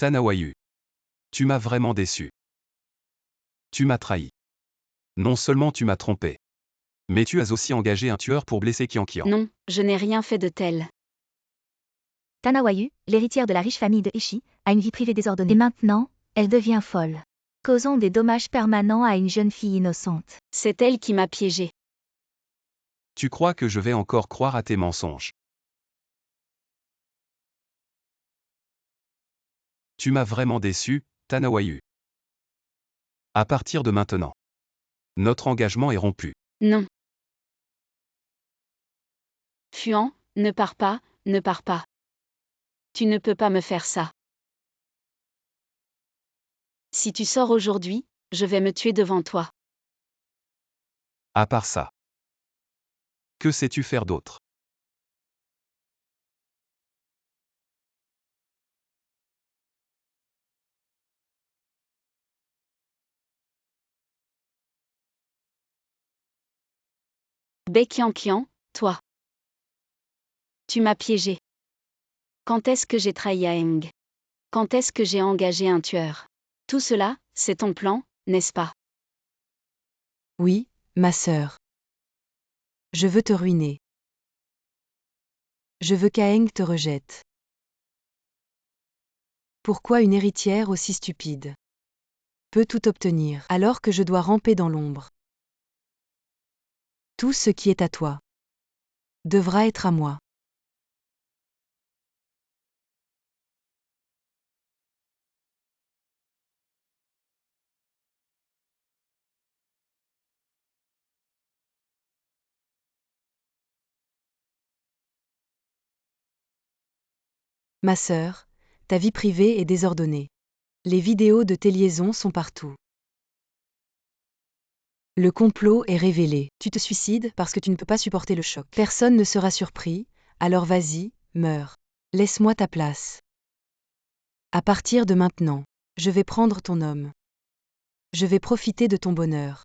Tanawayu. Tu m'as vraiment déçu. Tu m'as trahi. Non seulement tu m'as trompé, mais tu as aussi engagé un tueur pour blesser Qianqian. Non, je n'ai rien fait de tel. Tanawayu, l'héritière de la riche famille de Ishi, a une vie privée désordonnée. Et maintenant, elle devient folle, causant des dommages permanents à une jeune fille innocente. C'est elle qui m'a piégé. Tu crois que je vais encore croire à tes mensonges? Tu m'as vraiment déçu, Tanawayu. À partir de maintenant, notre engagement est rompu. Non. Fuan, ne pars pas, ne pars pas. Tu ne peux pas me faire ça. Si tu sors aujourd'hui, je vais me tuer devant toi. À part ça, que sais-tu faire d'autre? Qianqian, toi. Tu m'as piégé. Quand est-ce que j'ai trahi Aeng? Quand est-ce que j'ai engagé un tueur? Tout cela, c'est ton plan, n'est-ce pas? Oui, ma sœur. Je veux te ruiner. Je veux qu'Aeng te rejette. Pourquoi une héritière aussi stupide peut tout obtenir alors que je dois ramper dans l'ombre? Tout ce qui est à toi devra être à moi. Ma sœur, ta vie privée est désordonnée. Les vidéos de tes liaisons sont partout. Le complot est révélé. Tu te suicides parce que tu ne peux pas supporter le choc. Personne ne sera surpris, alors vas-y, meurs. Laisse-moi ta place. À partir de maintenant, je vais prendre ton homme. Je vais profiter de ton bonheur.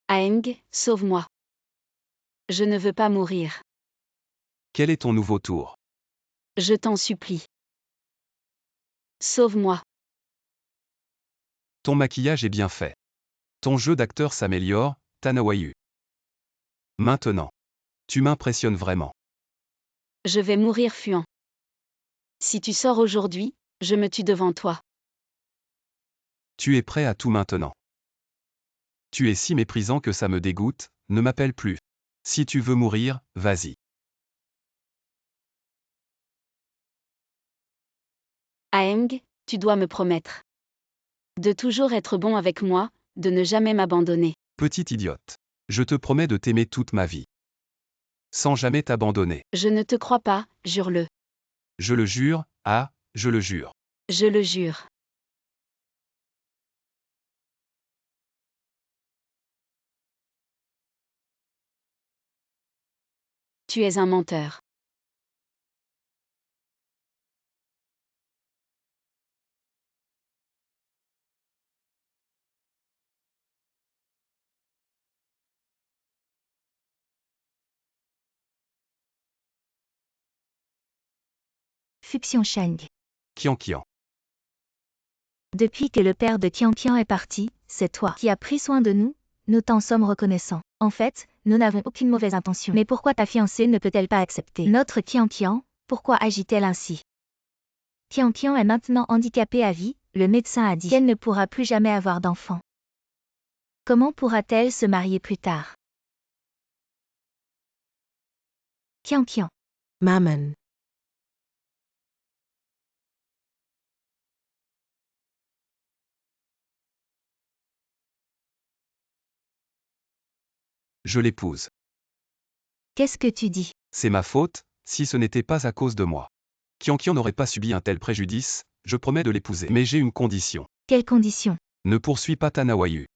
Aeng, sauve-moi. Je ne veux pas mourir. Quel est ton nouveau tour? Je t'en supplie. Sauve-moi. Ton maquillage est bien fait. Ton jeu d'acteur s'améliore, Tanawayu. Maintenant, tu m'impressionnes vraiment. Je vais mourir Fuan. Si tu sors aujourd'hui, je me tue devant toi. Tu es prêt à tout maintenant. Tu es si méprisant que ça me dégoûte, ne m'appelle plus. Si tu veux mourir, vas-y. Aeng, tu dois me promettre de toujours être bon avec moi, de ne jamais m'abandonner. Petite idiote. Je te promets de t'aimer toute ma vie. Sans jamais t'abandonner. Je ne te crois pas, jure-le. Je le jure, ah, je le jure. Je le jure. Tu es un menteur. Fuxiansheng. Qianqian. Depuis que le père de Qianqian est parti, c'est toi qui as pris soin de nous, nous t'en sommes reconnaissants. En fait, nous n'avons aucune mauvaise intention. Mais pourquoi ta fiancée ne peut-elle pas accepter notre Qianqian? Pourquoi agit-elle ainsi? Qianqian est maintenant handicapée à vie, le médecin a dit qu'elle ne pourra plus jamais avoir d'enfant. Comment pourra-t-elle se marier plus tard? Qianqian. Maman. Je l'épouse. Qu'est-ce que tu dis? C'est ma faute, si ce n'était pas à cause de moi. Qianqian n'aurait pas subi un tel préjudice, je promets de l'épouser. Mais j'ai une condition. Quelles conditions? Ne poursuis pas Tanawayu.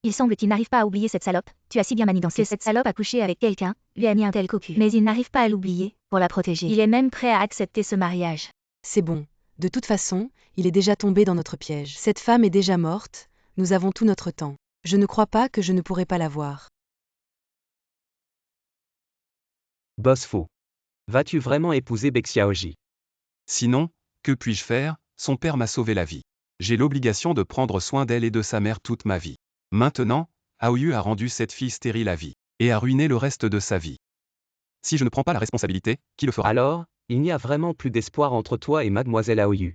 Il semble qu'il n'arrive pas à oublier cette salope, tu as si bien manigancé que cette salope a couché avec quelqu'un, lui a mis un tel cocu. Mais il n'arrive pas à l'oublier, pour la protéger. Il est même prêt à accepter ce mariage. C'est bon. De toute façon, il est déjà tombé dans notre piège. Cette femme est déjà morte, nous avons tout notre temps. Je ne crois pas que je ne pourrai pas la voir. Boss faux. Vas-tu vraiment épouser Bexiaoji? Sinon, que puis-je faire? Son père m'a sauvé la vie. J'ai l'obligation de prendre soin d'elle et de sa mère toute ma vie. Maintenant, Aoyu a rendu cette fille stérile à vie, et a ruiné le reste de sa vie. Si je ne prends pas la responsabilité, qui le fera? Alors, il n'y a vraiment plus d'espoir entre toi et mademoiselle Aoyu.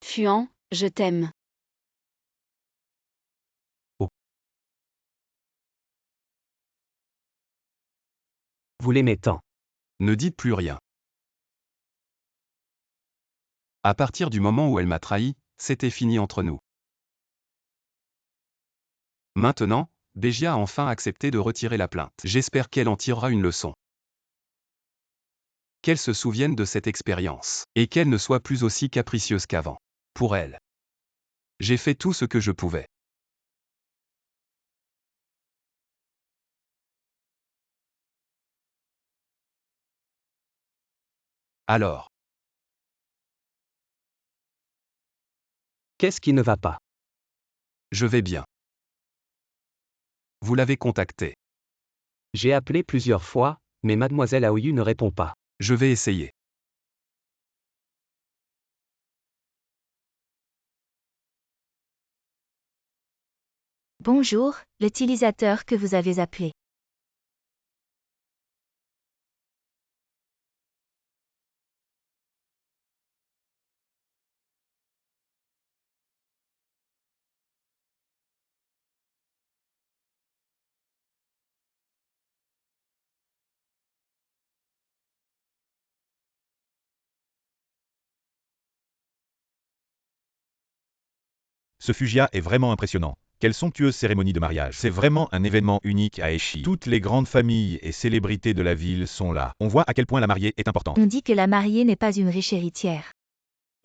Fuan, je t'aime. Vous l'aimez tant. Ne dites plus rien. À partir du moment où elle m'a trahi, c'était fini entre nous. Maintenant, Bégia a enfin accepté de retirer la plainte. J'espère qu'elle en tirera une leçon. Qu'elle se souvienne de cette expérience, et qu'elle ne soit plus aussi capricieuse qu'avant. Pour elle. J'ai fait tout ce que je pouvais. Alors, Qu'est-ce qui ne va pas? je vais bien. Vous l'avez contacté. J'ai appelé plusieurs fois, mais mademoiselle Aoyu ne répond pas. Je vais essayer. Bonjour, l'utilisateur que vous avez appelé. Ce Fugia est vraiment impressionnant. Quelle somptueuse cérémonie de mariage. C'est vraiment un événement unique à Eshi. Toutes les grandes familles et célébrités de la ville sont là. On voit à quel point la mariée est importante. On dit que la mariée n'est pas une riche héritière,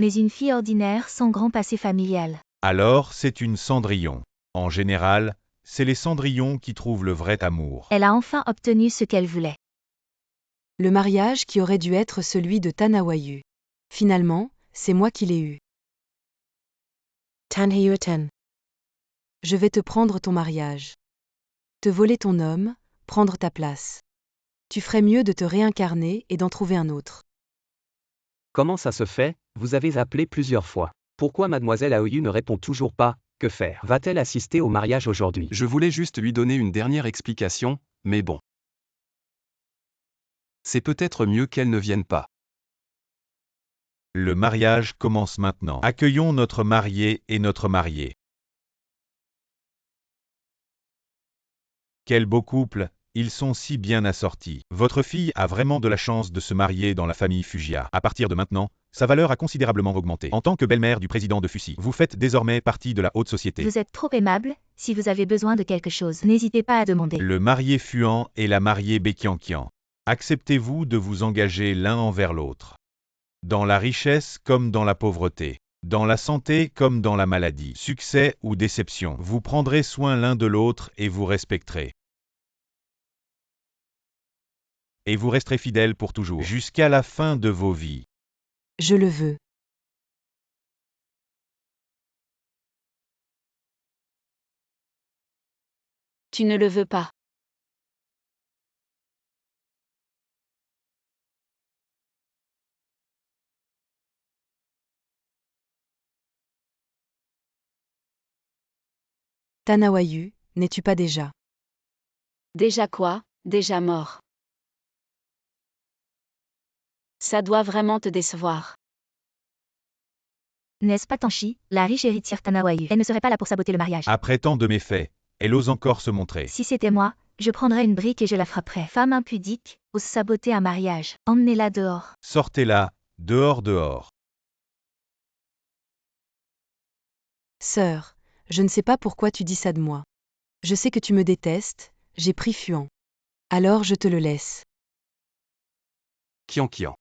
mais une fille ordinaire sans grand passé familial. Alors, c'est une Cendrillon. En général, c'est les Cendrillons qui trouvent le vrai amour. Elle a enfin obtenu ce qu'elle voulait. Le mariage qui aurait dû être celui de Tanawayu. Finalement, c'est moi qui l'ai eu. Tanhyuuten. Je vais te prendre ton mariage. Te voler ton homme, prendre ta place. Tu ferais mieux de te réincarner et d'en trouver un autre. Comment ça se fait? Vous avez appelé plusieurs fois. Pourquoi mademoiselle Aoyu ne répond toujours pas? Que faire? Va-t-elle assister au mariage aujourd'hui? Je voulais juste lui donner une dernière explication, mais bon. C'est peut-être mieux qu'elle ne vienne pas. Le mariage commence maintenant. Accueillons notre marié et notre mariée. Quel beau couple, ils sont si bien assortis. Votre fille a vraiment de la chance de se marier dans la famille Fugia. À partir de maintenant, sa valeur a considérablement augmenté. En tant que belle-mère du président de Fusi, vous faites désormais partie de la haute société. Vous êtes trop aimable, si vous avez besoin de quelque chose, n'hésitez pas à demander. Le marié Fuan et la mariée Bekiankian. Acceptez-vous de vous engager l'un envers l'autre? Dans la richesse comme dans la pauvreté. Dans la santé comme dans la maladie. Succès ou déception. Vous prendrez soin l'un de l'autre et vous respecterez. Et vous resterez fidèles pour toujours. Jusqu'à la fin de vos vies. Je le veux. Tu ne le veux pas. Tanawayu, n'es-tu pas déjà? Déjà quoi? Déjà mort. Ça doit vraiment te décevoir. N'est-ce pas Tanchi, la riche héritière Tanawayu? Elle ne serait pas là pour saboter le mariage. Après tant de méfaits, elle ose encore se montrer. Si c'était moi, je prendrais une brique et je la frapperais. Femme impudique, ose saboter un mariage. Emmenez-la dehors. Sortez-la, dehors dehors. Sœur, Je ne sais pas pourquoi tu dis ça de moi. Je sais que tu me détestes, j'ai pris Fuan. Alors je te le laisse. Kian Kian.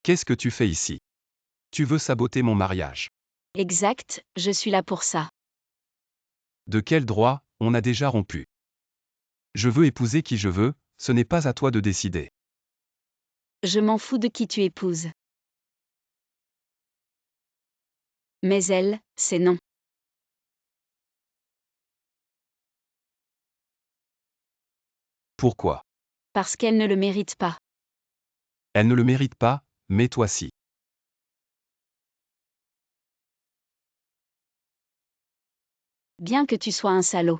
Qu'est-ce que tu fais ici? Tu veux saboter mon mariage. Exact, je suis là pour ça. De quel droit? On a déjà rompu. Je veux épouser qui je veux, ce n'est pas à toi de décider. Je m'en fous de qui tu épouses. Mais elle, c'est non. Pourquoi? Parce qu'elle ne le mérite pas. Elle ne le mérite pas, mais toi si. Bien que tu sois un salaud.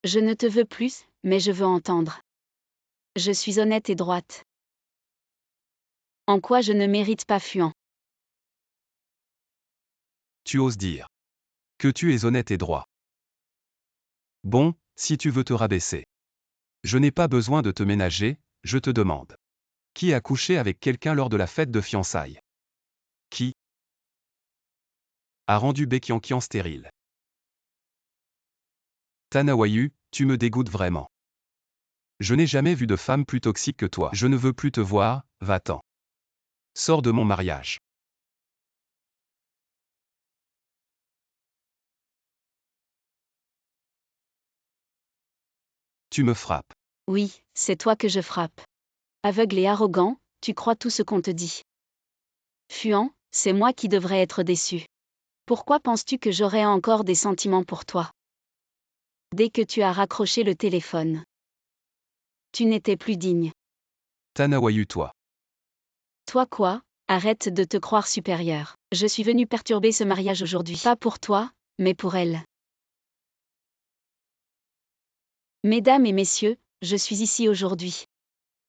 Je ne te veux plus, mais je veux entendre. Je suis honnête et droite. En quoi je ne mérite pas Fuan? Tu oses dire que tu es honnête et droit. Bon, si tu veux te rabaisser. Je n'ai pas besoin de te ménager, je te demande. Qui a couché avec quelqu'un lors de la fête de fiançailles? Qui a rendu Baekhyun stérile? Tanawayu, tu me dégoûtes vraiment. Je n'ai jamais vu de femme plus toxique que toi. Je ne veux plus te voir, va-t'en. Sors de mon mariage. Tu me frappes. Oui, c'est toi que je frappe. Aveugle et arrogant, tu crois tout ce qu'on te dit. Fuan, c'est moi qui devrais être déçu. Pourquoi penses-tu que j'aurais encore des sentiments pour toi? Dès que tu as raccroché le téléphone. Tu n'étais plus digne. Tanawayu toi. Toi quoi? Arrête de te croire supérieur. Je suis venu perturber ce mariage aujourd'hui. Pas pour toi, mais pour elle. Mesdames et messieurs, je suis ici aujourd'hui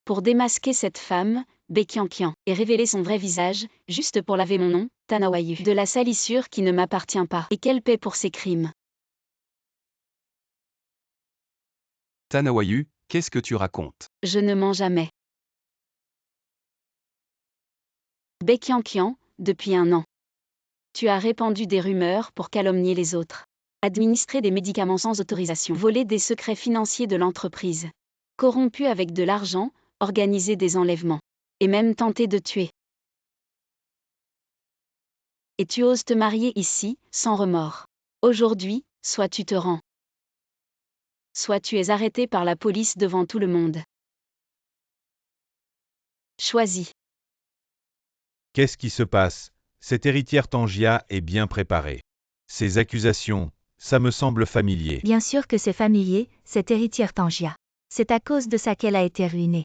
pour démasquer cette femme, Baekhyun, et révéler son vrai visage, juste pour laver mon nom, Tanawayu, de la salissure qui ne m'appartient pas, et qu'elle paie pour ses crimes. Tanawayu, qu'est-ce que tu racontes? Je ne mens jamais. Baekhyun, depuis 1 an. Tu as répandu des rumeurs pour calomnier les autres. Administrer des médicaments sans autorisation. Voler des secrets financiers de l'entreprise. Corrompu avec de l'argent, organiser des enlèvements. Et même tenter de tuer. Et tu oses te marier ici, sans remords. Aujourd'hui, soit tu te rends. Soit tu es arrêté par la police devant tout le monde. Choisis. Qu'est-ce qui se passe? Cette héritière Tangia est bien préparée. Ces accusations, ça me semble familier. Bien sûr que c'est familier, cette héritière Tangia. C'est à cause de ça qu'elle a été ruinée.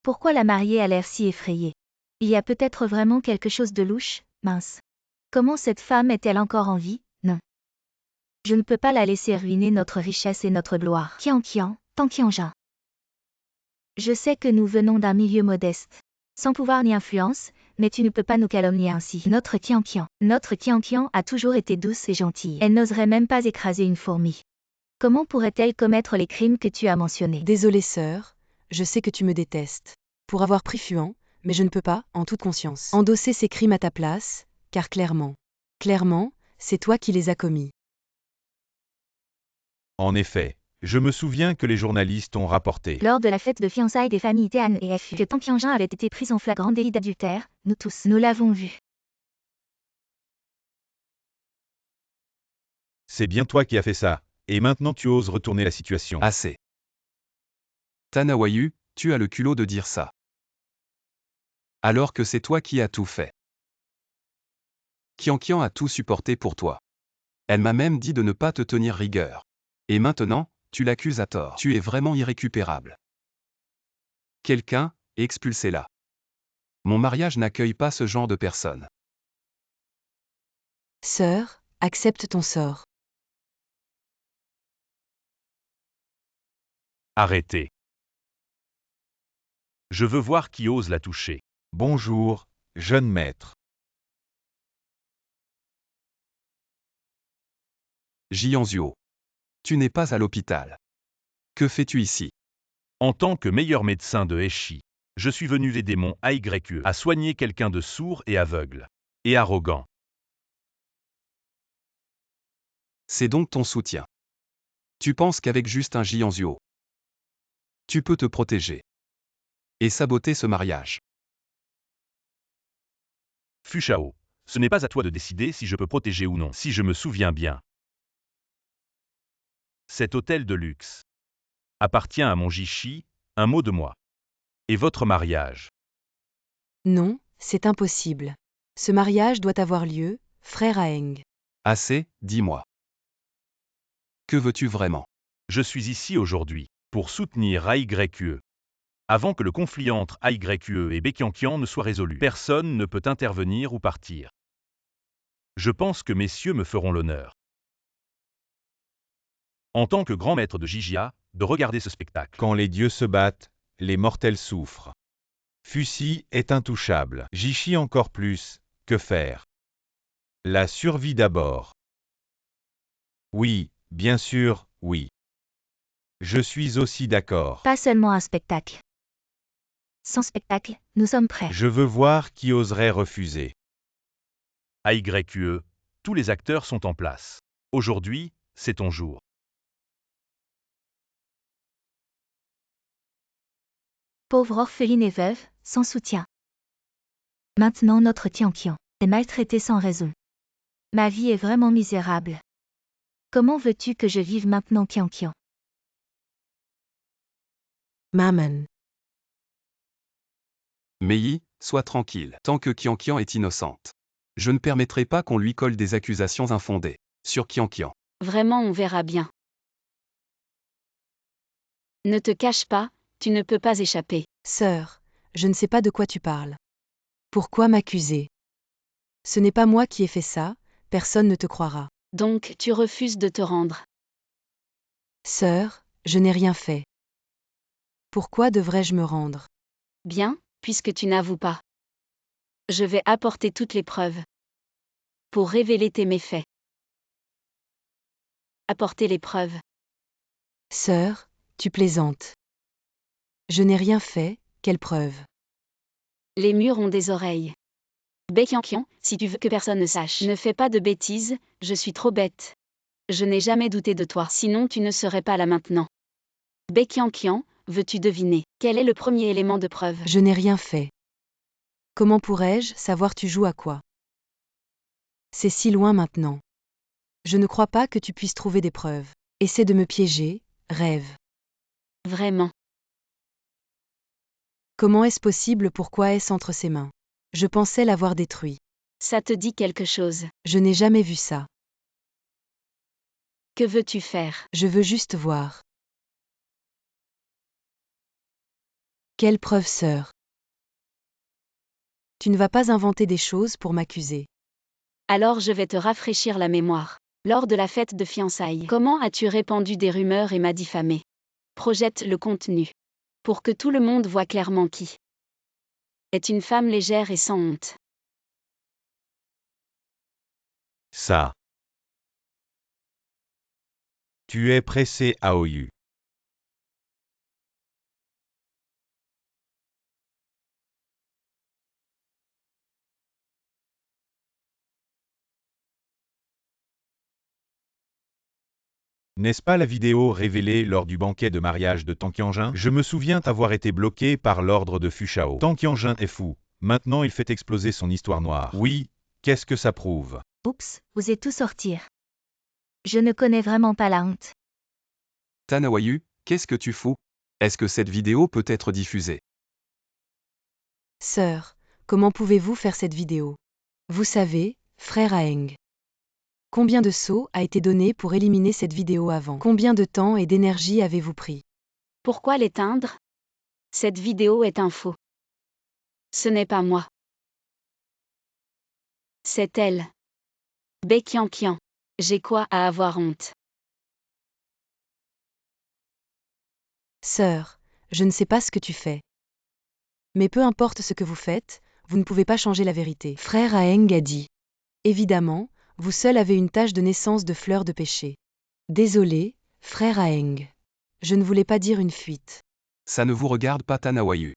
Pourquoi la mariée a l'air si effrayée? Il y a peut-être vraiment quelque chose de louche, mince. Comment cette femme est-elle encore en vie? Non. Je ne peux pas la laisser ruiner notre richesse et notre gloire. Kian, Tankianja. Je sais que nous venons d'un milieu modeste. Sans pouvoir ni influence, mais tu ne peux pas nous calomnier ainsi. Notre Kian a toujours été douce et gentille. Elle n'oserait même pas écraser une fourmi. Comment pourrait-elle commettre les crimes que tu as mentionnés? Désolée sœur, je sais que tu me détestes. Pour avoir pris Fuan, mais je ne peux pas, en toute conscience, endosser ces crimes à ta place, car clairement, c'est toi qui les as commis. En effet, je me souviens que les journalistes ont rapporté. Lors de la fête de fiançailles des familles Tehan et Fu, que Tankianja avait été prise en flagrant délit d'adultère, nous tous, nous l'avons vu. C'est bien toi qui as fait ça, et maintenant tu oses retourner la situation. Assez. Tanawayu, tu as le culot de dire ça. Alors que c'est toi qui as tout fait. Kian a tout supporté pour toi. Elle m'a même dit de ne pas te tenir rigueur. Et maintenant, tu l'accuses à tort. Tu es vraiment irrécupérable. Quelqu'un, expulsez-la. Mon mariage n'accueille pas ce genre de personne. Sœur, accepte ton sort. Arrêtez. Je veux voir qui ose la toucher. Bonjour, jeune maître. Jianzuo. Tu n'es pas à l'hôpital. Que fais-tu ici? En tant que meilleur médecin de Heshi, je suis venu aider mon AYE à soigner quelqu'un de sourd et aveugle. Et arrogant. C'est donc ton soutien. Tu penses qu'avec juste un Jianzuo, tu peux te protéger et saboter ce mariage. Fu Shao, ce n'est pas à toi de décider si je peux protéger ou non. Si je me souviens bien, cet hôtel de luxe appartient à mon Jishi, un mot de moi. Et votre mariage. Non, c'est impossible. Ce mariage doit avoir lieu, frère Aeng. Assez, dis-moi. Que veux-tu vraiment? Je suis ici aujourd'hui pour soutenir AYQE. Avant que le conflit entre AYQE et Baekhyangkyang ne soit résolu, personne ne peut intervenir ou partir. Je pense que messieurs me feront l'honneur, en tant que grand maître de Jijia, de regarder ce spectacle. Quand les dieux se battent, les mortels souffrent. Fuxi est intouchable. Jishi encore plus. Que faire? La survie d'abord. Oui, bien sûr, oui. Je suis aussi d'accord. Pas seulement un spectacle. Sans spectacle, nous sommes prêts. Je veux voir qui oserait refuser. AYQE, tous les acteurs sont en place. Aujourd'hui, c'est ton jour. Pauvre orpheline et veuve, sans soutien. Maintenant notre Tianqian est maltraité sans raison. Ma vie est vraiment misérable. Comment veux-tu que je vive maintenant, Tianqian? Maman. Mei, sois tranquille, tant que Qianqian est innocente. Je ne permettrai pas qu'on lui colle des accusations infondées sur Qianqian. Vraiment, on verra bien. Ne te cache pas, tu ne peux pas échapper. Sœur, je ne sais pas de quoi tu parles. Pourquoi m'accuser? Ce n'est pas moi qui ai fait ça, personne ne te croira. Donc, tu refuses de te rendre. Sœur, je n'ai rien fait. Pourquoi devrais-je me rendre? Bien, puisque tu n'avoues pas. Je vais apporter toutes les preuves. Pour révéler tes méfaits. Apporter les preuves. Sœur, tu plaisantes. Je n'ai rien fait, quelle preuve? Les murs ont des oreilles. Baekhyangkyang, si tu veux que personne ne sache, ne fais pas de bêtises, je suis trop bête. Je n'ai jamais douté de toi, sinon tu ne serais pas là maintenant. Baekhyangkyang, veux-tu deviner quel est le premier élément de preuve? Je n'ai rien fait. Comment pourrais-je savoir tu joues à quoi? C'est si loin maintenant. Je ne crois pas que tu puisses trouver des preuves. Essaie de me piéger, rêve. Vraiment. Comment est-ce possible? Pourquoi est-ce entre ses mains? Je pensais l'avoir détruit. Ça te dit quelque chose? Je n'ai jamais vu ça. Que veux-tu faire? Je veux juste voir. Quelle preuve, sœur? Tu ne vas pas inventer des choses pour m'accuser. Alors je vais te rafraîchir la mémoire. Lors de la fête de fiançailles, comment as-tu répandu des rumeurs et m'as diffamé? Projette le contenu. Pour que tout le monde voit clairement qui est une femme légère et sans honte. Ça. Tu es pressé, Aoyu. N'est-ce pas la vidéo révélée lors du banquet de mariage de Tang Qianjun? Je me souviens avoir été bloqué par l'ordre de Fu Shao. Tang Qianjun est fou. Maintenant il fait exploser son histoire noire. Oui, qu'est-ce que ça prouve? Oups, osez tout sortir. Je ne connais vraiment pas la honte. Tanawayu, qu'est-ce que tu fous? Est-ce que cette vidéo peut être diffusée? Sœur, comment pouvez-vous faire cette vidéo? Vous savez, frère Aeng. Combien de sauts a été donné pour éliminer cette vidéo avant? Combien de temps et d'énergie avez-vous pris? Pourquoi l'éteindre? Cette vidéo est un faux. Ce n'est pas moi. C'est elle. Baekhyangkyang. J'ai quoi à avoir honte? Sœur, je ne sais pas ce que tu fais. Mais peu importe ce que vous faites, vous ne pouvez pas changer la vérité. Frère Aeng a dit. Évidemment, vous seul avez une tache de naissance de fleur de péché. Désolé, frère Aeng. Je ne voulais pas dire une fuite. Ça ne vous regarde pas, Tanawayu.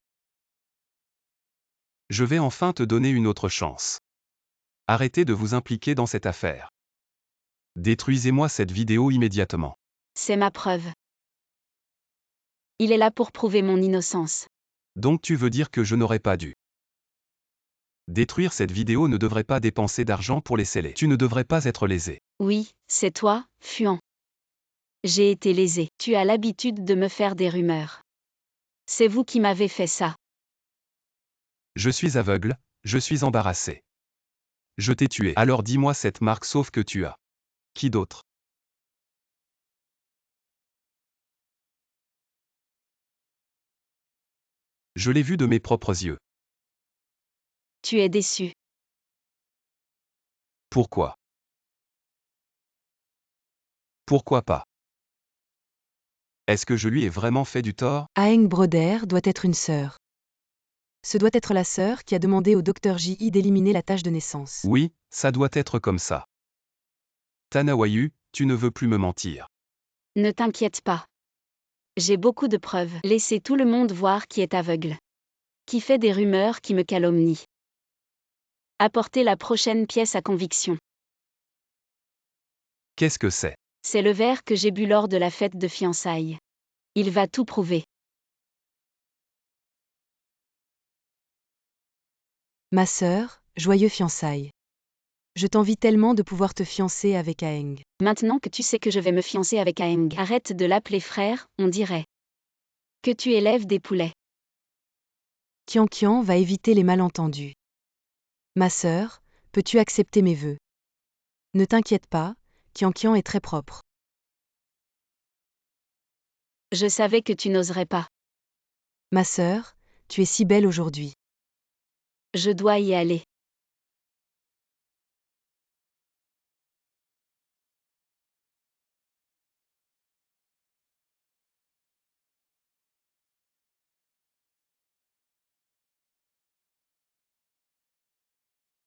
Je vais enfin te donner une autre chance. Arrêtez de vous impliquer dans cette affaire. Détruisez-moi cette vidéo immédiatement. C'est ma preuve. Il est là pour prouver mon innocence. Donc tu veux dire que je n'aurais pas dû. Détruire cette vidéo ne devrait pas dépenser d'argent pour les sceller. Tu ne devrais pas être lésé. Oui, c'est toi, Fuan. J'ai été lésé. Tu as l'habitude de me faire des rumeurs. C'est vous qui m'avez fait ça. Je suis aveugle, je suis embarrassé. Je t'ai tué. Alors dis-moi cette marque sauf que tu as. Qui d'autre? Je l'ai vu de mes propres yeux. Tu es déçu. Pourquoi? Pourquoi pas? Est-ce que je lui ai vraiment fait du tort? Aeng Broder doit être une sœur. Ce doit être la sœur qui a demandé au docteur J.I. d'éliminer la tache de naissance. Oui, ça doit être comme ça. Tanawayu, tu ne veux plus me mentir. Ne t'inquiète pas. J'ai beaucoup de preuves. Laissez tout le monde voir qui est aveugle. Qui fait des rumeurs qui me calomnient. Apportez la prochaine pièce à conviction. Qu'est-ce que c'est? C'est le verre que j'ai bu lors de la fête de fiançailles. Il va tout prouver. Ma sœur, joyeux fiançailles. Je t'envie tellement de pouvoir te fiancer avec Aeng. Maintenant que tu sais que je vais me fiancer avec Aeng, arrête de l'appeler frère, on dirait. Que tu élèves des poulets. Tian va éviter les malentendus. Ma sœur, peux-tu accepter mes vœux? Ne t'inquiète pas, Tian est très propre. Je savais que tu n'oserais pas. Ma sœur, tu es si belle aujourd'hui. Je dois y aller.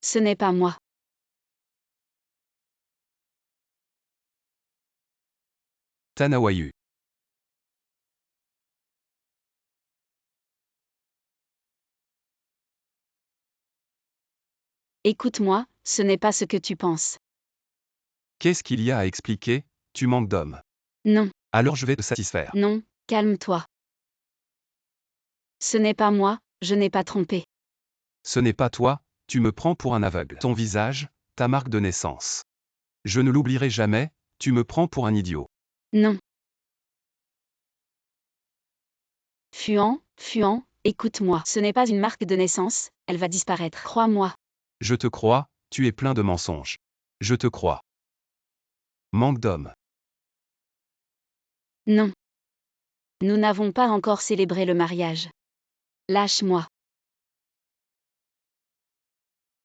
Ce n'est pas moi. Tanawayu. Écoute-moi, ce n'est pas ce que tu penses. Qu'est-ce qu'il y a à expliquer? Tu manques d'homme. Non, Alors je vais te satisfaire. non, calme-toi. Ce n'est pas moi, je n'ai pas trompé. Ce n'est pas toi, tu me prends pour un aveugle. Ton visage, ta marque de naissance. Je ne l'oublierai jamais, tu me prends pour un idiot. Non. Fuan, écoute-moi. Ce n'est pas une marque de naissance, elle va disparaître. Crois-moi. Je te crois, tu es plein de mensonges. Je te crois. Manque d'homme. Non. Nous n'avons pas encore célébré le mariage. Lâche-moi.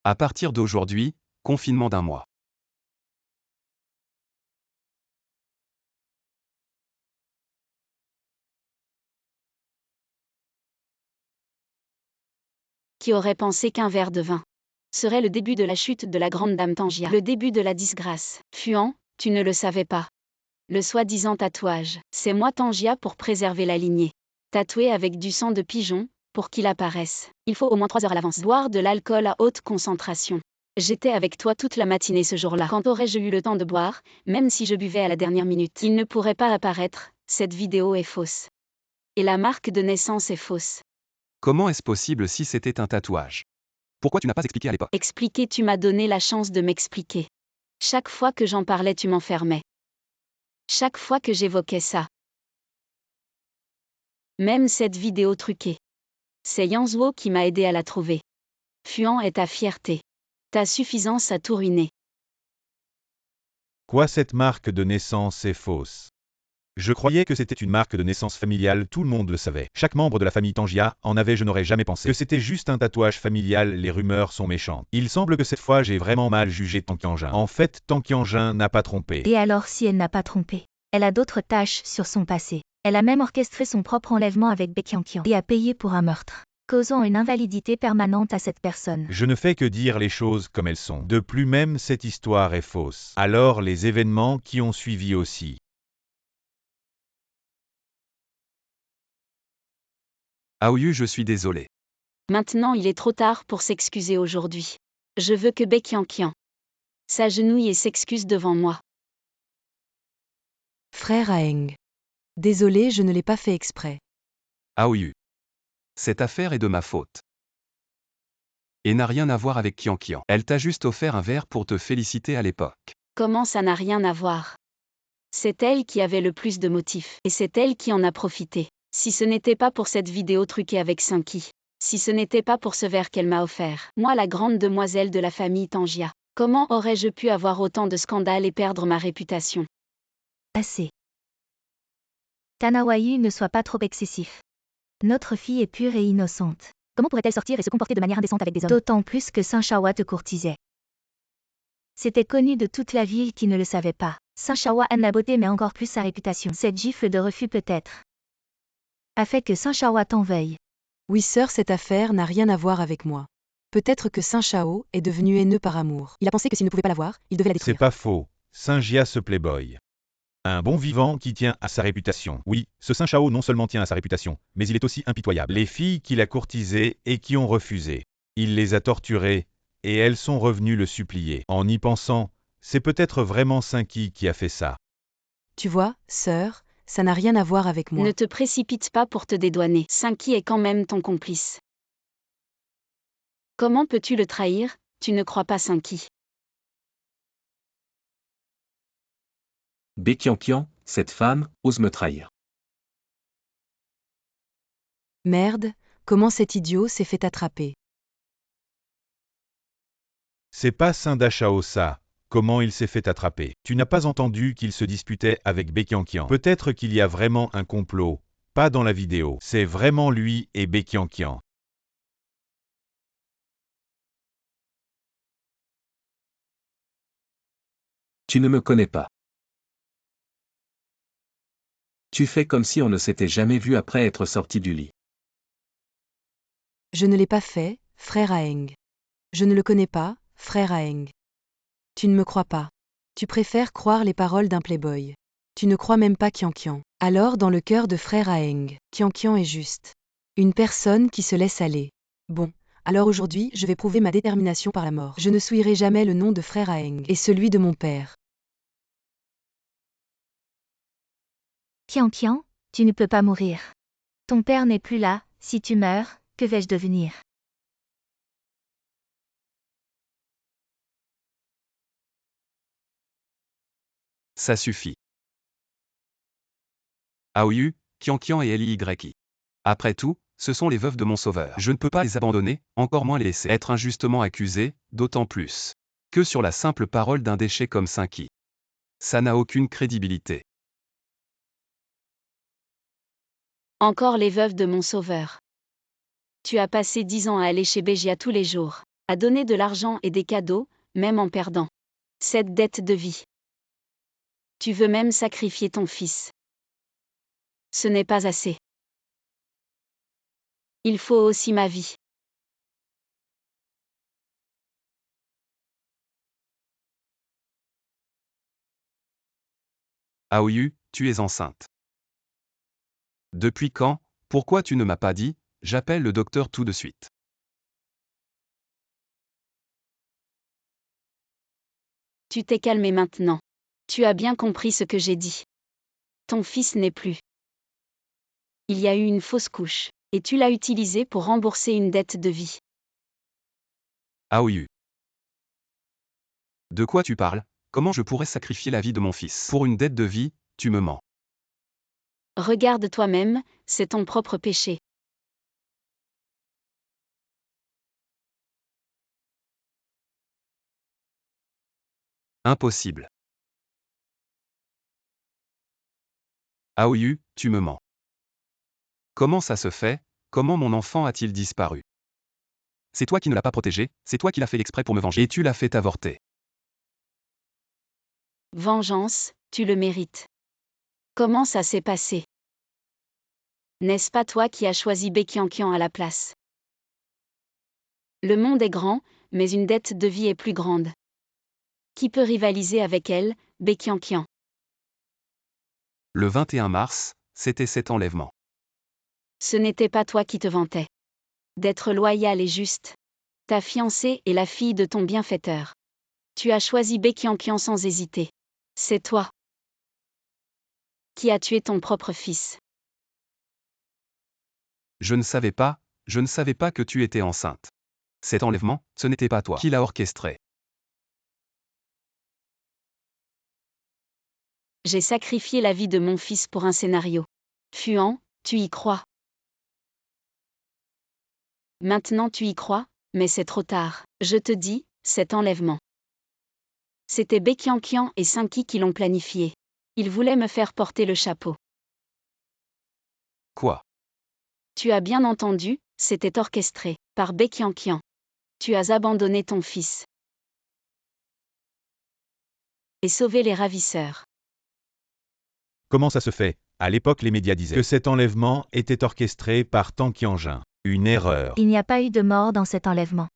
À partir d'aujourd'hui, confinement d'1 mois. Qui aurait pensé qu'un verre de vin serait le début de la chute de la grande dame Tangia, le début de la disgrâce. Fuan, tu ne le savais pas. Le soi-disant tatouage, c'est moi Tangia pour préserver la lignée. Tatoué avec du sang de pigeon, pour qu'il apparaisse. Il faut au moins 3 heures à l'avance. Boire de l'alcool à haute concentration. J'étais avec toi toute la matinée ce jour-là. Quand aurais-je eu le temps de boire, même si je buvais à la dernière minute? Il ne pourrait pas apparaître, cette vidéo est fausse. Et la marque de naissance est fausse. Comment est-ce possible si c'était un tatouage? Pourquoi tu n'as pas expliqué à l'époque? Expliquer, tu m'as donné la chance de m'expliquer. Chaque fois que j'en parlais, tu m'enfermais. Chaque fois que j'évoquais ça. Même cette vidéo truquée. C'est Yanzuo qui m'a aidé à la trouver. Fuan est ta fierté. Ta suffisance a tout ruiné. Quoi, cette marque de naissance est fausse? Je croyais que c'était une marque de naissance familiale, tout le monde le savait. Chaque membre de la famille Tangia en avait, je n'aurais jamais pensé que c'était juste un tatouage familial, les rumeurs sont méchantes. Il semble que cette fois j'ai vraiment mal jugé Tanqianjin. En fait, Tanqianjin n'a pas trompé. Et alors si elle n'a pas trompé? Elle a d'autres tâches sur son passé. Elle a même orchestré son propre enlèvement avec Baekhyunkian et a payé pour un meurtre, causant une invalidité permanente à cette personne. Je ne fais que dire les choses comme elles sont. De plus, même cette histoire est fausse. Alors les événements qui ont suivi aussi. Aoyu, je suis désolé. Maintenant il est trop tard pour s'excuser aujourd'hui. Je veux que Baekhyunkian s'agenouille et s'excuse devant moi. Frère Aeng. Désolé, je ne l'ai pas fait exprès. Aoyu. Cette affaire est de ma faute. Et n'a rien à voir avec Qianqian. Elle t'a juste offert un verre pour te féliciter à l'époque. Comment ça n'a rien à voir? C'est elle qui avait le plus de motifs, et c'est elle qui en a profité. Si ce n'était pas pour cette vidéo truquée avec Sinki, si ce n'était pas pour ce verre qu'elle m'a offert, moi la grande demoiselle de la famille Tangia, comment aurais-je pu avoir autant de scandales et perdre ma réputation? Assez. Tanawayu, ne sois pas trop excessif. Notre fille est pure et innocente. Comment pourrait-elle sortir et se comporter de manière indécente avec des hommes? D'autant plus que Saint Shawa te courtisait. C'était connu de toute la ville qui ne le savait pas. Saint Shawa aime la beauté mais encore plus sa réputation. Cette gifle de refus peut-être a fait que Saint Shawa t'en veuille. Oui sœur, cette affaire n'a rien à voir avec moi. Peut-être que Saint Shao est devenu haineux par amour. Il a pensé que s'il ne pouvait pas la voir, il devait la C'est détruire. pas faux. Saint Jia ce playboy. Un bon vivant qui tient à sa réputation. Oui, ce Saint Shao non seulement tient à sa réputation, mais il est aussi impitoyable. Les filles qu'il a courtisées et qui ont refusé. Il les a torturées, et elles sont revenues le supplier. En y pensant, c'est peut-être vraiment Sinki qui a fait ça. Tu vois, sœur, ça n'a rien à voir avec moi. Ne te précipite pas pour te dédouaner. Sinki est quand même ton complice. Comment peux-tu le trahir? Tu ne crois pas Sinki? Baekhyangkian, cette femme, ose me trahir. Merde, comment cet idiot s'est fait attraper. C'est pas Saint Dachao ça. Comment il s'est fait attraper? Tu n'as pas entendu qu'il se disputait avec Baekhyangkian? Peut-être qu'il y a vraiment un complot. Pas dans la vidéo. C'est vraiment lui et Baekhyangkian. Tu ne me connais pas. Tu fais comme si on ne s'était jamais vu après être sorti du lit. Je ne l'ai pas fait, frère Aeng. Je ne le connais pas, frère Aeng. Tu ne me crois pas. Tu préfères croire les paroles d'un playboy. Tu ne crois même pas Qianqian. Alors dans le cœur de frère Aeng, Qianqian est juste. Une personne qui se laisse aller. Bon, alors aujourd'hui je vais prouver ma détermination par la mort. Je ne souillerai jamais le nom de frère Aeng et celui de mon père. Qianqian, tu ne peux pas mourir. Ton père n'est plus là, si tu meurs, que vais-je devenir? Ça suffit. Aoyu, Qianqian et Lyi. Après tout, ce sont les veuves de mon sauveur. Je ne peux pas les abandonner, encore moins les laisser être injustement accusés, d'autant plus que sur la simple parole d'un déchet comme Sinki. Ça n'a aucune crédibilité. Encore les veuves de mon sauveur. Tu as passé 10 ans à aller chez Bégia tous les jours, à donner de l'argent et des cadeaux, même en perdant cette dette de vie. Tu veux même sacrifier ton fils. Ce n'est pas assez. Il faut aussi ma vie. Aoyu, tu es enceinte. Depuis quand? Pourquoi tu ne m'as pas dit? J'appelle le docteur tout de suite. Tu t'es calmé maintenant. Tu as bien compris ce que j'ai dit. Ton fils n'est plus. Il y a eu une fausse couche, et tu l'as utilisé pour rembourser une dette de vie. Aoyu. De quoi tu parles? Comment je pourrais sacrifier la vie de mon fils? Pour une dette de vie, tu me mens. Regarde toi-même, c'est ton propre péché. Impossible. Aoyu, tu me mens. Comment ça se fait? Comment mon enfant a-t-il disparu? C'est toi qui ne l'as pas protégé, c'est toi qui l'as fait exprès pour me venger. Et tu l'as fait avorter. Vengeance, tu le mérites. Comment ça s'est passé? N'est-ce pas toi qui as choisi Baekhyangkian à la place? Le monde est grand, mais une dette de vie est plus grande. Qui peut rivaliser avec elle, Baekhyangkian? Le 21 mars, c'était cet enlèvement. Ce n'était pas toi qui te vantais d'être loyal et juste. Ta fiancée est la fille de ton bienfaiteur. Tu as choisi Baekhyangkian sans hésiter. C'est toi. Qui a tué ton propre fils? Je ne savais pas que tu étais enceinte. Cet enlèvement, ce n'était pas toi qui l'a orchestré. J'ai sacrifié la vie de mon fils pour un scénario. Fuan, tu y crois? Maintenant tu y crois, mais c'est trop tard. Je te dis, cet enlèvement. C'était Baekhyangkyang et Sinki qui l'ont planifié. Ils voulaient me faire porter le chapeau. Quoi? Tu as bien entendu, c'était orchestré, par Baekhyangkyang. Tu as abandonné ton fils. Et sauvé les ravisseurs. Comment ça se fait? À l'époque, les médias disaient que cet enlèvement était orchestré par Tang Qianjun. Une erreur. Il n'y a pas eu de mort dans cet enlèvement.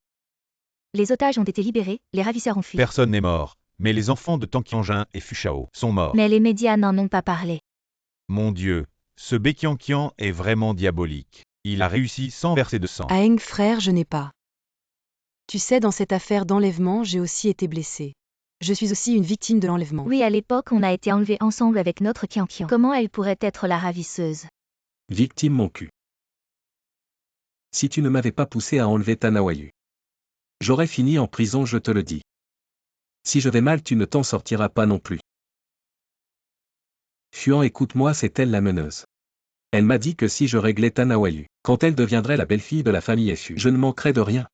Les otages ont été libérés, les ravisseurs ont fui. Personne n'est mort, mais les enfants de Tang Qianjun et Fu Shao sont morts. Mais les médias n'en ont pas parlé. Mon Dieu, ce Baekhyangkyang est vraiment diabolique. Il a réussi sans verser de sang. Aeng frère, je n'ai pas. Tu sais, dans cette affaire d'enlèvement, j'ai aussi été blessée. Je suis aussi une victime de l'enlèvement. Oui, à l'époque, on a été enlevés ensemble avec notre Qianqian. Comment elle pourrait être la ravisseuse? Victime mon cul. Si tu ne m'avais pas poussé à enlever Tanawayu, j'aurais fini en prison, je te le dis. Si je vais mal, tu ne t'en sortiras pas non plus. Fuan, écoute-moi, c'est elle la meneuse. Elle m'a dit que si je réglais Tanawayu, quand elle deviendrait la belle-fille de la famille Fu, je ne manquerais de rien.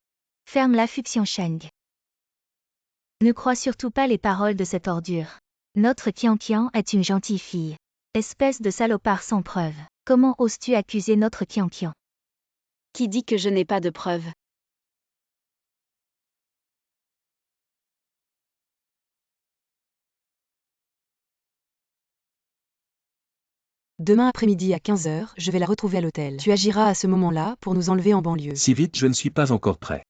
Ferme la Fuxiansheng. Ne crois surtout pas les paroles de cette ordure. Notre Qianqian est une gentille fille. Espèce de salopard sans preuve. Comment oses-tu accuser notre Qianqian? Qui dit que je n'ai pas de preuves? Demain après-midi à 15h, je vais la retrouver à l'hôtel. Tu agiras à ce moment-là pour nous enlever en banlieue. Si vite, je ne suis pas encore prêt.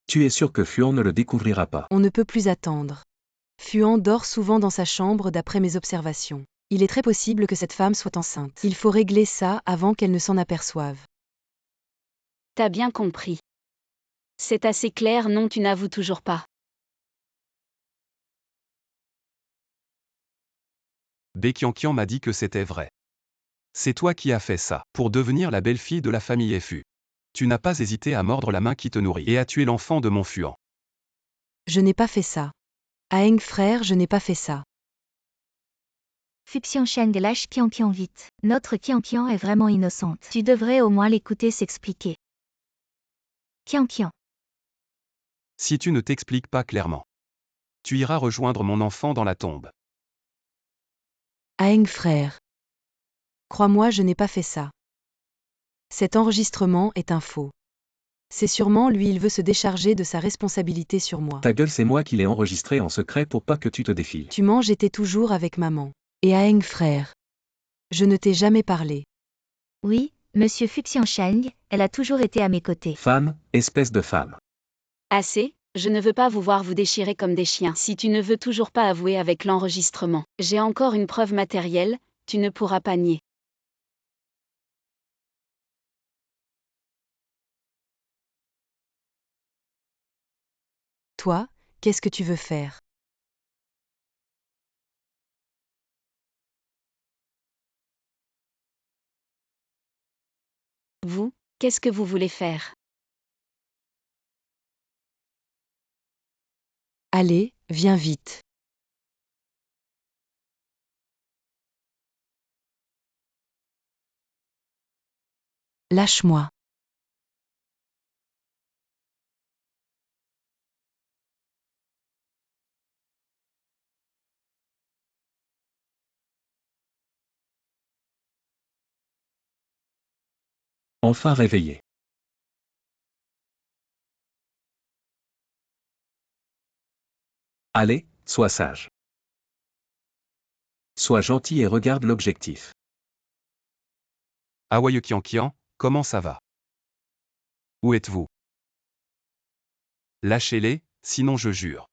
Tu es sûr que Fuan ne le découvrira pas? On ne peut plus attendre. Fuan dort souvent dans sa chambre d'après mes observations. Il est très possible que cette femme soit enceinte. Il faut régler ça avant qu'elle ne s'en aperçoive. T'as bien compris. C'est assez clair, non, tu n'avoues toujours pas. Baekhyangkyang m'a dit que c'était vrai. C'est toi qui as fait ça, pour devenir la belle-fille de la famille Fu. Tu n'as pas hésité à mordre la main qui te nourrit et à tuer l'enfant de mon Fuan. Je n'ai pas fait ça. Aeng frère, je n'ai pas fait ça. Fuxiansheng, lâche Qianqian vite. Notre Qianqian est vraiment innocente. Tu devrais au moins l'écouter s'expliquer. Qianqian. Si tu ne t'expliques pas clairement, tu iras rejoindre mon enfant dans la tombe. Aeng frère. Crois-moi, je n'ai pas fait ça. Cet enregistrement est un faux. C'est sûrement lui, il veut se décharger de sa responsabilité sur moi. Ta gueule, c'est moi qui l'ai enregistré en secret pour pas que tu te défiles. Tu mens, j'étais toujours avec maman. Et Aeng frère. Je ne t'ai jamais parlé. Oui, monsieur Fuxiansheng, elle a toujours été à mes côtés. Femme, espèce de femme. Assez, je ne veux pas vous voir vous déchirer comme des chiens. Si tu ne veux toujours pas avouer avec l'enregistrement, j'ai encore une preuve matérielle, tu ne pourras pas nier. Toi, qu'est-ce que tu veux faire? Vous, qu'est-ce que vous voulez faire? Allez, viens vite. Lâche-moi. Enfin réveillé. Allez, sois sage. Sois gentil et regarde l'objectif. Awaye Qianqian, comment ça va? Où êtes-vous? Lâchez-les, sinon je jure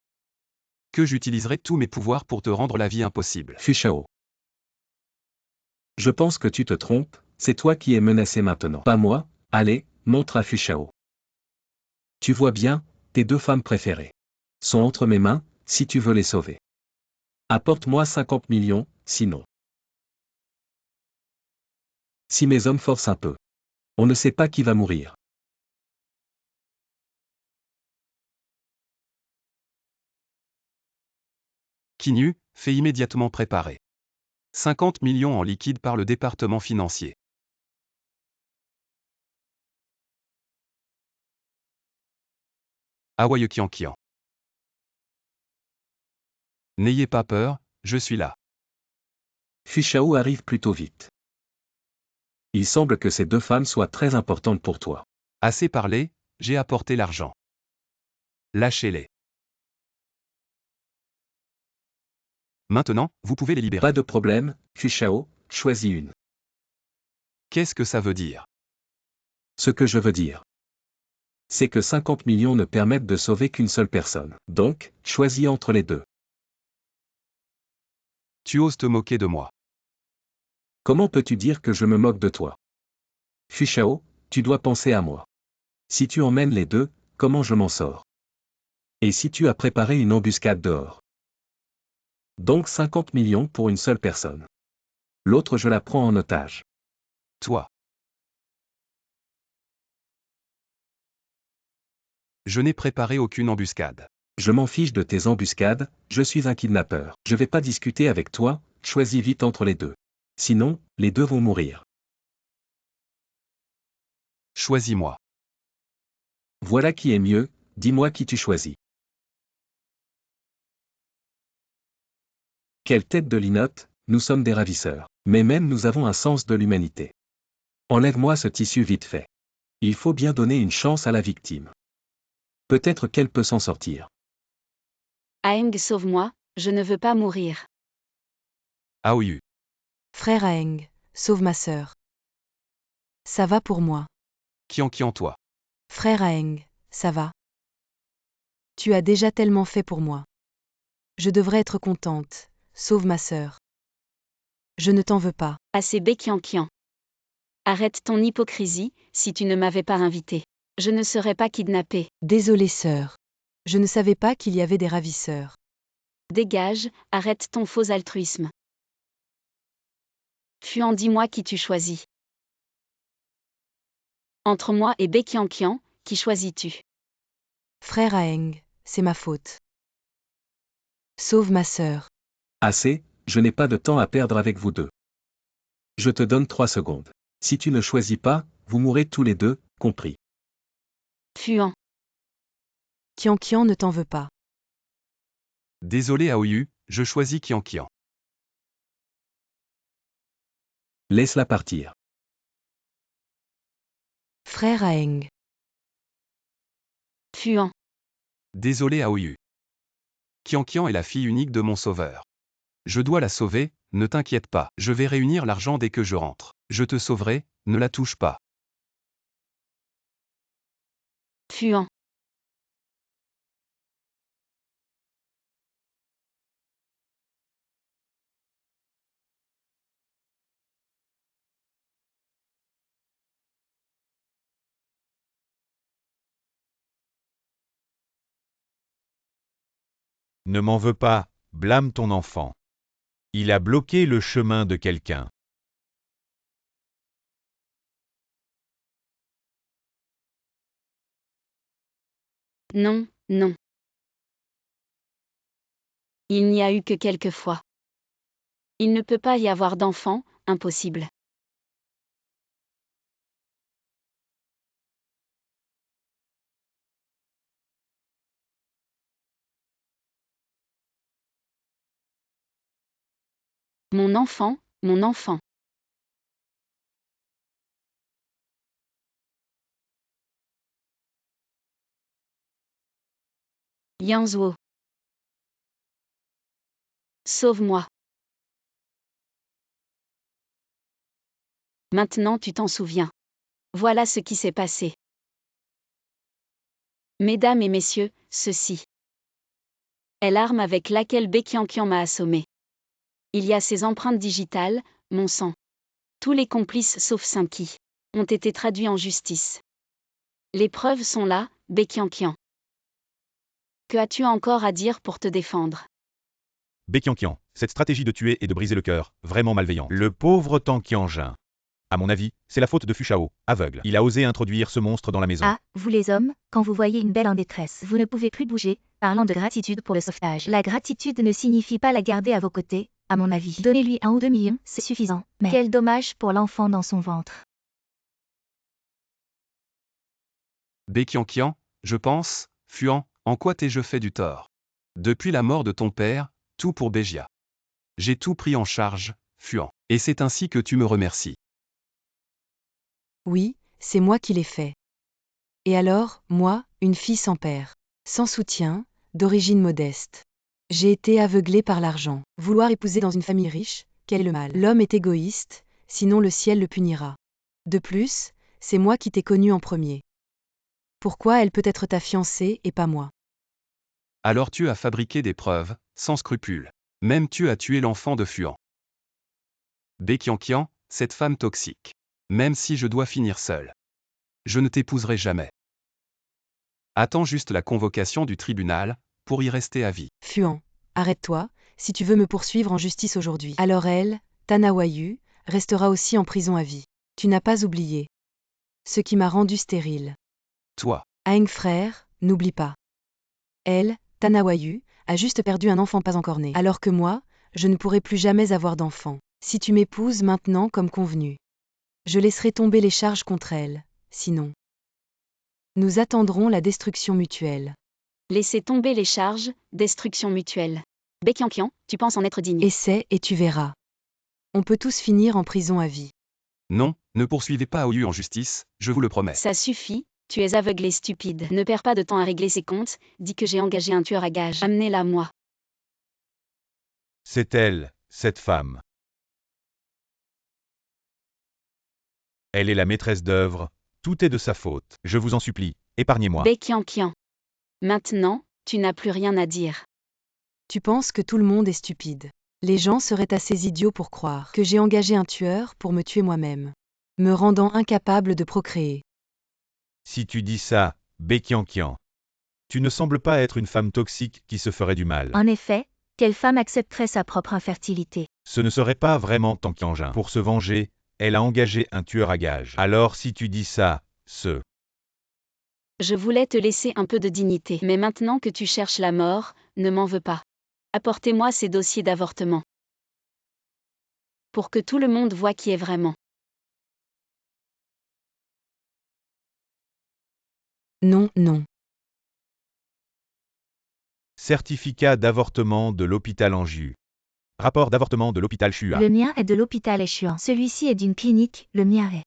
que j'utiliserai tous mes pouvoirs pour te rendre la vie impossible. Fu Shao. Je pense que tu te trompes, c'est toi qui es menacé maintenant. Pas moi, allez, montre à Fu Shao. Tu vois bien, tes deux femmes préférées sont entre mes mains, si tu veux les sauver. Apporte-moi 50 millions, sinon. Si mes hommes forcent un peu. On ne sait pas qui va mourir. Kinyu, fait immédiatement préparer. 50 millions en liquide par le département financier. Awaye Kiankian. N'ayez pas peur, je suis là. Fushao arrive plutôt vite. Il semble que ces deux femmes soient très importantes pour toi. Assez parlé, j'ai apporté l'argent. Lâchez-les. Maintenant, vous pouvez les libérer. Pas de problème, Fushao, choisis une. Qu'est-ce que ça veut dire? Ce que je veux dire, c'est que 50 millions ne permettent de sauver qu'une seule personne. Donc, choisis entre les deux. Tu oses te moquer de moi. Comment peux-tu dire que je me moque de toi? Fushao, tu dois penser à moi. Si tu emmènes les deux, comment je m'en sors? Et si tu as préparé une embuscade dehors? Donc 50 millions pour une seule personne. L'autre je la prends en otage. Toi. Je n'ai préparé aucune embuscade. Je m'en fiche de tes embuscades, je suis un kidnappeur. Je vais pas discuter avec toi, choisis vite entre les deux. Sinon, les deux vont mourir. Choisis-moi. Voilà qui est mieux, dis-moi qui tu choisis. Quelle tête de linotte, nous sommes des ravisseurs. Mais même nous avons un sens de l'humanité. Enlève-moi ce tissu vite fait. Il faut bien donner une chance à la victime. Peut-être qu'elle peut s'en sortir. Aeng, sauve-moi, je ne veux pas mourir. Aoyu. Frère Aeng, sauve ma sœur. Ça va pour moi. Kiankian toi. Frère Aeng, ça va. Tu as déjà tellement fait pour moi. Je devrais être contente, sauve ma sœur. Je ne t'en veux pas. Assez Kiankian. Arrête ton hypocrisie, si tu ne m'avais pas invité. Je ne serais pas kidnappée. Désolée sœur. Je ne savais pas qu'il y avait des ravisseurs. Dégage, arrête ton faux altruisme. Fuan, dis-moi qui tu choisis. Entre moi et Kiankian, qui choisis-tu? Frère Aeng, c'est ma faute. Sauve ma sœur. Assez, je n'ai pas de temps à perdre avec vous deux. Je te donne 3 secondes. Si tu ne choisis pas, vous mourrez tous les deux, compris. Fuan. Kiankian ne t'en veut pas. Désolé Aoyu, je choisis Kiankian. Laisse-la partir. Frère Aeng. Fuan. Désolé Aoyu. Kiankian est la fille unique de mon sauveur. Je dois la sauver, ne t'inquiète pas, je vais réunir l'argent dès que je rentre. Je te sauverai, ne la touche pas. Fuan. Ne m'en veux pas, blâme ton enfant. Il a bloqué le chemin de quelqu'un. Non, non. Il n'y a eu que quelques fois. Il ne peut pas y avoir d'enfant, impossible. Mon enfant, mon enfant. Yanzuo. Sauve-moi. Maintenant tu t'en souviens. Voilà ce qui s'est passé. Mesdames et messieurs, ceci est l'arme avec laquelle Kiankian m'a assommé. Il y a ces empreintes digitales, mon sang. Tous les complices sauf Sinki ont été traduits en justice. Les preuves sont là, Kiankian. Que as-tu encore à dire pour te défendre? Kiankian, cette stratégie de tuer et de briser le cœur, vraiment malveillant. Le pauvre Tankianjin. À mon avis, c'est la faute de Fushao, aveugle. Il a osé introduire ce monstre dans la maison. Ah, vous les hommes, quand vous voyez une belle en détresse, vous ne pouvez plus bouger, parlant de gratitude pour le sauvetage. La gratitude ne signifie pas la garder à vos côtés, à mon avis. Donnez-lui 1 ou 2 millions, c'est suffisant. Mais quel dommage pour l'enfant dans son ventre. Baekhyangkyang, je pense, Fuan, en quoi t'ai-je fait du tort? Depuis la mort de ton père, tout pour Bégia. J'ai tout pris en charge, Fuan. Et c'est ainsi que tu me remercies. Oui, c'est moi qui l'ai fait. Et alors, moi, une fille sans père, sans soutien, d'origine modeste. J'ai été aveuglée par l'argent. Vouloir épouser dans une famille riche, quel est le mal? L'homme est égoïste, sinon le ciel le punira. De plus, c'est moi qui t'ai connue en premier. Pourquoi elle peut être ta fiancée et pas moi? Alors tu as fabriqué des preuves, sans scrupule. Même tu as tué l'enfant de Fuan. Baekhyangkyang, cette femme toxique. Même si je dois finir seul. Je ne t'épouserai jamais. Attends juste la convocation du tribunal, pour y rester à vie. Fuan, arrête-toi, si tu veux me poursuivre en justice aujourd'hui. Alors elle, Tanawayu, restera aussi en prison à vie. Tu n'as pas oublié. Ce qui m'a rendu stérile. Toi, Aang frère, n'oublie pas. Elle, Tanawayu, a juste perdu un enfant pas encore né. Alors que moi, je ne pourrai plus jamais avoir d'enfant. Si tu m'épouses maintenant comme convenu. Je laisserai tomber les charges contre elle, sinon. Nous attendrons la destruction mutuelle. Laissez tomber les charges, destruction mutuelle. Baekhyangkyang, tu penses en être digne. Essaie et tu verras. On peut tous finir en prison à vie. non, ne poursuivez pas Aoyu en justice, je vous le promets. Ça suffit, tu es aveugle et stupide. Ne perds pas de temps à régler ses comptes, dis que j'ai engagé un tueur à gages. Amenez-la moi. C'est elle, cette femme. Elle est la maîtresse d'œuvre, tout est de sa faute. Je vous en supplie, épargnez-moi. Baekhyangkyang. Maintenant, tu n'as plus rien à dire. Tu penses que tout le monde est stupide. Les gens seraient assez idiots pour croire que j'ai engagé un tueur pour me tuer moi-même, me rendant incapable de procréer. Si tu dis ça, Baekhyangkyang, tu ne sembles pas être une femme toxique qui se ferait du mal. En effet, quelle femme accepterait sa propre infertilité? Ce ne serait pas vraiment Tankyangin. Pour se venger, elle a engagé un tueur à gages. Alors si tu dis ça, Je voulais te laisser un peu de dignité. Mais maintenant que tu cherches la mort, ne m'en veux pas. Apportez-moi ces dossiers d'avortement. Pour que tout le monde voie qui est vraiment. Non, non. certificat d'avortement de l'hôpital Anjou. Rapport d'avortement de l'hôpital Chua. Le mien est de l'hôpital Échuan. Celui-ci est d'une clinique, le mien est.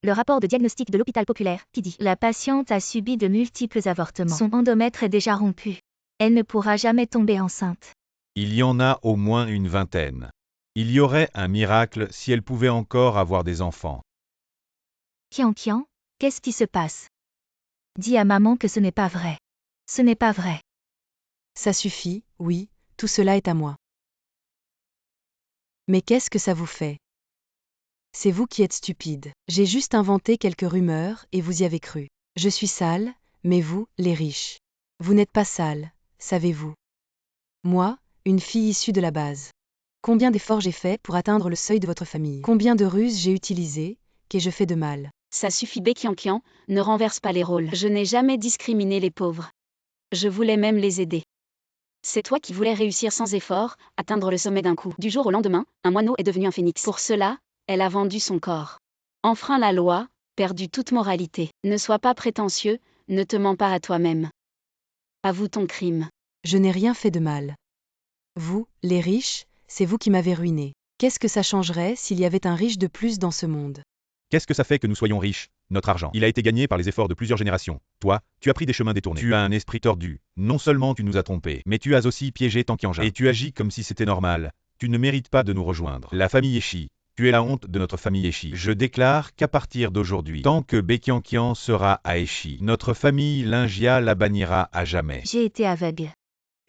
Le rapport de diagnostic de l'hôpital populaire, qui dit la patiente a subi de multiples avortements. Son endomètre est déjà rompu. Elle ne pourra jamais tomber enceinte. Il y en a au moins une vingtaine. Il y aurait un miracle si elle pouvait encore avoir des enfants. Kian, qu'est-ce qui se passe? Dis à maman que ce n'est pas vrai. Ce n'est pas vrai. Ça suffit, oui, tout cela est à moi. Mais qu'est-ce que ça vous fait? C'est vous qui êtes stupide. J'ai juste inventé quelques rumeurs et vous y avez cru. Je suis sale, mais vous, les riches. Vous n'êtes pas sale, savez-vous. Moi, une fille issue de la base. Combien d'efforts j'ai fait pour atteindre le seuil de votre famille? Combien de ruses j'ai utilisées, qu'ai-je fait de mal? Ça suffit Baekhyangkyang, ne renverse pas les rôles. Je n'ai jamais discriminé les pauvres. Je voulais même les aider. C'est toi qui voulais réussir sans effort, atteindre le sommet d'un coup. Du jour au lendemain, un moineau est devenu un phénix. Pour cela, elle a vendu son corps. Enfreint la loi, perdu toute moralité. Ne sois pas prétentieux, ne te mens pas à toi-même. Avoue ton crime. Je n'ai rien fait de mal. Vous, les riches, c'est vous qui m'avez ruiné. Qu'est-ce que ça changerait s'il y avait un riche de plus dans ce monde? Qu'est-ce que ça fait que nous soyons riches? Notre argent. Il a été gagné par les efforts de plusieurs générations. Toi, tu as pris des chemins détournés. Tu as un esprit tordu. Non seulement tu nous as trompés, mais tu as aussi piégé Tankyangin. Et tu agis comme si c'était normal. Tu ne mérites pas de nous rejoindre. La famille Eshi. Tu es la honte de notre famille Eshi. Je déclare qu'à partir d'aujourd'hui, tant que Baekhyangkyang sera à Eshi, notre famille Lingia la bannira à jamais. J'ai été aveugle.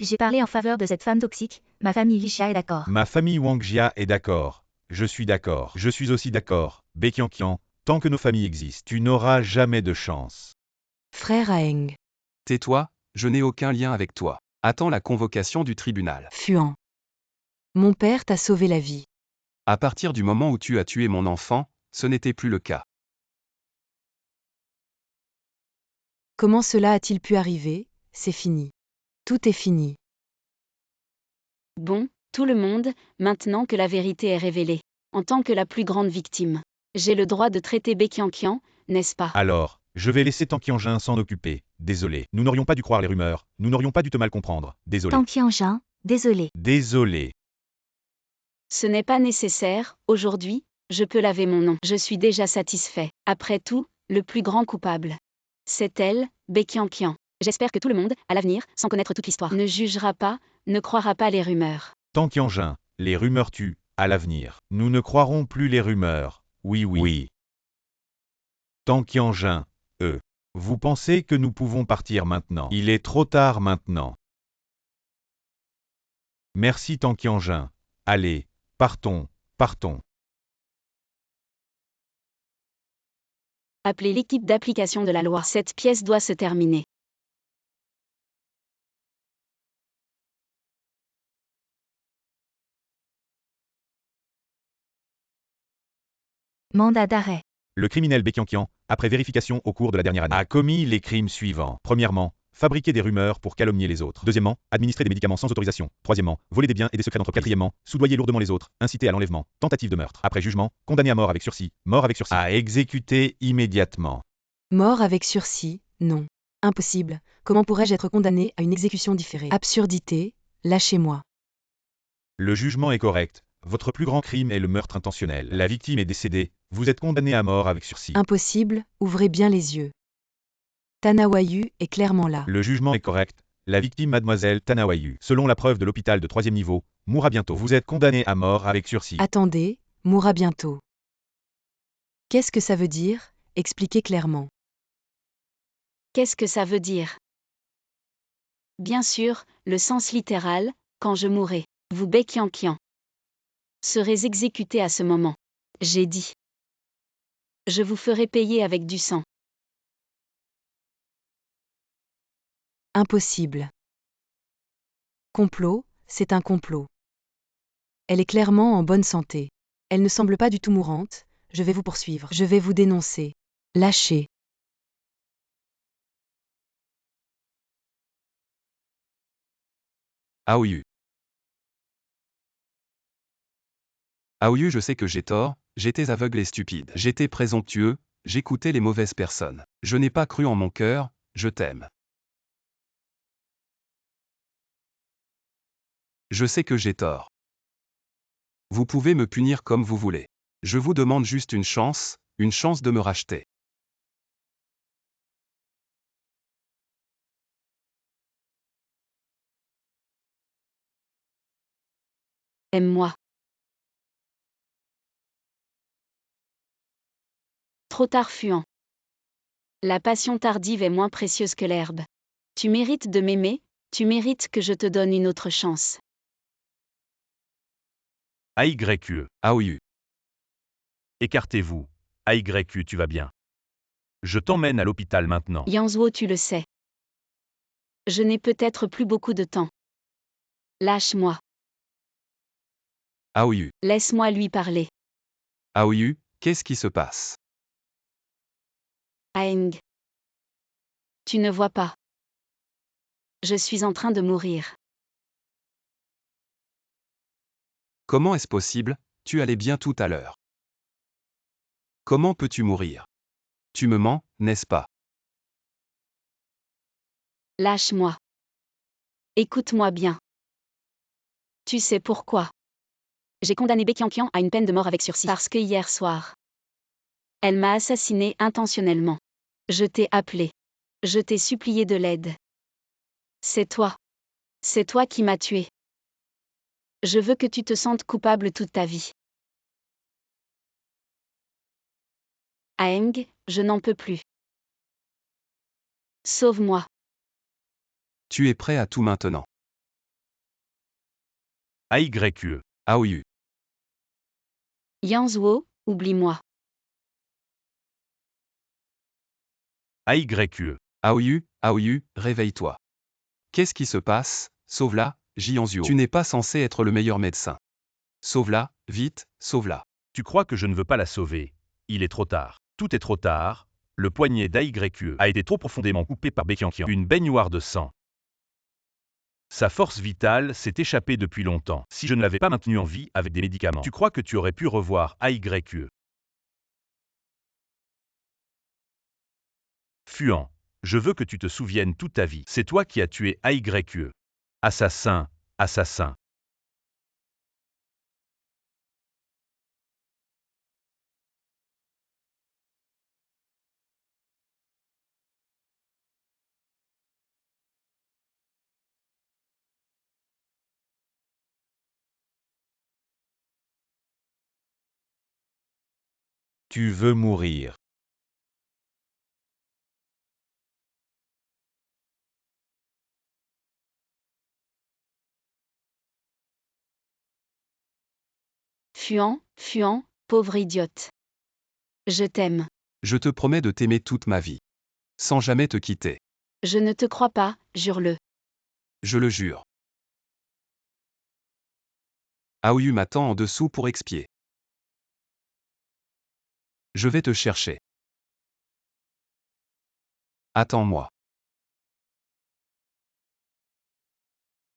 J'ai parlé en faveur de cette femme toxique, ma famille Lisha est d'accord. Ma famille Wangjia est d'accord. Je suis d'accord. Je suis aussi d'accord. Baekhyangkyang, tant que nos familles existent, tu n'auras jamais de chance. Frère Aeng. Tais-toi, je n'ai aucun lien avec toi. Attends la convocation du tribunal. Fuan. Mon père t'a sauvé la vie. À partir du moment où tu as tué mon enfant, ce n'était plus le cas. Comment cela a-t-il pu arriver? C'est fini. Tout est fini. Bon, tout le monde, maintenant que la vérité est révélée. En tant que la plus grande victime, j'ai le droit de traiter Baekiankian, n'est-ce pas? Alors, je vais laisser Tanqianjin s'en occuper. Désolé. Nous n'aurions pas dû croire les rumeurs. Nous n'aurions pas dû te mal comprendre. Désolé. Tanqianjin, désolé. Désolé. Ce n'est pas nécessaire, aujourd'hui, je peux laver mon nom. Je suis déjà satisfait. Après tout, le plus grand coupable. C'est elle, Baekiankian. J'espère que tout le monde, à l'avenir, sans connaître toute l'histoire, ne jugera pas, ne croira pas les rumeurs. Tanqianjin, les rumeurs tuent, à l'avenir. Nous ne croirons plus les rumeurs. Oui, oui. Oui. Tanqianjin, vous pensez que nous pouvons partir maintenant? Il est trop tard maintenant. Merci Tanqianjin. Allez, partons, partons. Appelez l'équipe d'application de la loi. Cette pièce doit se terminer. Mandat d'arrêt. Le criminel Baekiankian, après vérification au cours de la dernière année, A commis les crimes suivants. premièrement, fabriquer des rumeurs pour calomnier les autres. Deuxièmement, administrer des médicaments sans autorisation. Troisièmement, voler des biens et des secrets d'entreprise. Quatrièmement, soudoyer lourdement les autres, inciter à l'enlèvement, tentative de meurtre. Après jugement, condamné à mort avec sursis, mort avec sursis. À exécuter immédiatement. Mort avec sursis? Non. Impossible. Comment pourrais-je être condamné à une exécution différée? Absurdité. Lâchez-moi. Le jugement est correct. Votre plus grand crime est le meurtre intentionnel. La victime est décédée. Vous êtes condamné à mort avec sursis. Impossible. Ouvrez bien les yeux. Tanawayu est clairement là. Le jugement est correct. La victime, mademoiselle Tanawayu, selon la preuve de l'hôpital de 3e niveau, mourra bientôt. Vous êtes condamné à mort avec sursis. Attendez, mourra bientôt. Qu'est-ce que ça veut dire? Expliquez clairement. Qu'est-ce que ça veut dire? Bien sûr, le sens littéral, quand je mourrai, vous Baekiankian serez exécuté à ce moment. J'ai dit. Je vous ferai payer avec du sang. Impossible. Complot, c'est un complot. Elle est clairement en bonne santé. Elle ne semble pas du tout mourante. Je vais vous poursuivre. Je vais vous dénoncer. Lâchez. Aoyu. Aoyu, je sais que j'ai tort, j'étais aveugle et stupide. J'étais présomptueux, j'écoutais les mauvaises personnes. Je n'ai pas cru en mon cœur, je t'aime. Je sais que j'ai tort. Vous pouvez me punir comme vous voulez. Je vous demande juste une chance de me racheter. Aime-moi. Trop tard Fuan. La passion tardive est moins précieuse que l'herbe. Tu mérites de m'aimer, tu mérites que je te donne une autre chance. AYE. Aoyu. Écartez-vous. AYU, tu vas bien. Je t'emmène à l'hôpital maintenant. Yanzuo, tu le sais. Je n'ai peut-être plus beaucoup de temps. Lâche-moi. Aoyu. Laisse-moi lui parler. Aoyu, qu'est-ce qui se passe? Aeng. Tu ne vois pas. Je suis en train de mourir. Comment est-ce possible? Tu allais bien tout à l'heure. Comment peux-tu mourir? Tu me mens, n'est-ce pas? Lâche-moi. Écoute-moi bien. Tu sais pourquoi? J'ai condamné Baekiankian à une peine de mort avec sursis parce que hier soir, elle m'a assassiné intentionnellement. Je t'ai appelé. Je t'ai supplié de l'aide. C'est toi. C'est toi qui m'as tué. Je veux que tu te sentes coupable toute ta vie. Aeng, je n'en peux plus. Sauve-moi. Tu es prêt à tout maintenant. AYE. Aoyu. Yanzuo, oublie-moi. AYE. Aoyu, réveille-toi. Qu'est-ce qui se passe? Sauve-la, Jianzuo. Tu n'es pas censé être le meilleur médecin. Sauve-la, vite, sauve-la. Tu crois que je ne veux pas la sauver? il est trop tard. Tout est trop tard, le poignet d'AYE a été trop profondément coupé par Baekhyun. Une baignoire de sang. Sa force vitale s'est échappée depuis longtemps. Si je ne l'avais pas maintenu en vie avec des médicaments, tu crois que tu aurais pu revoir AYE? Fuan, je veux que tu te souviennes toute ta vie. C'est toi qui as tué AYE. Assassin, assassin. Tu veux mourir. Fuan, Fuan, pauvre idiote. Je t'aime. Je te promets de t'aimer toute ma vie. Sans jamais te quitter. Je ne te crois pas, jure-le. Je le jure. Aoyu m'attend en dessous pour expier. Je vais te chercher. Attends-moi.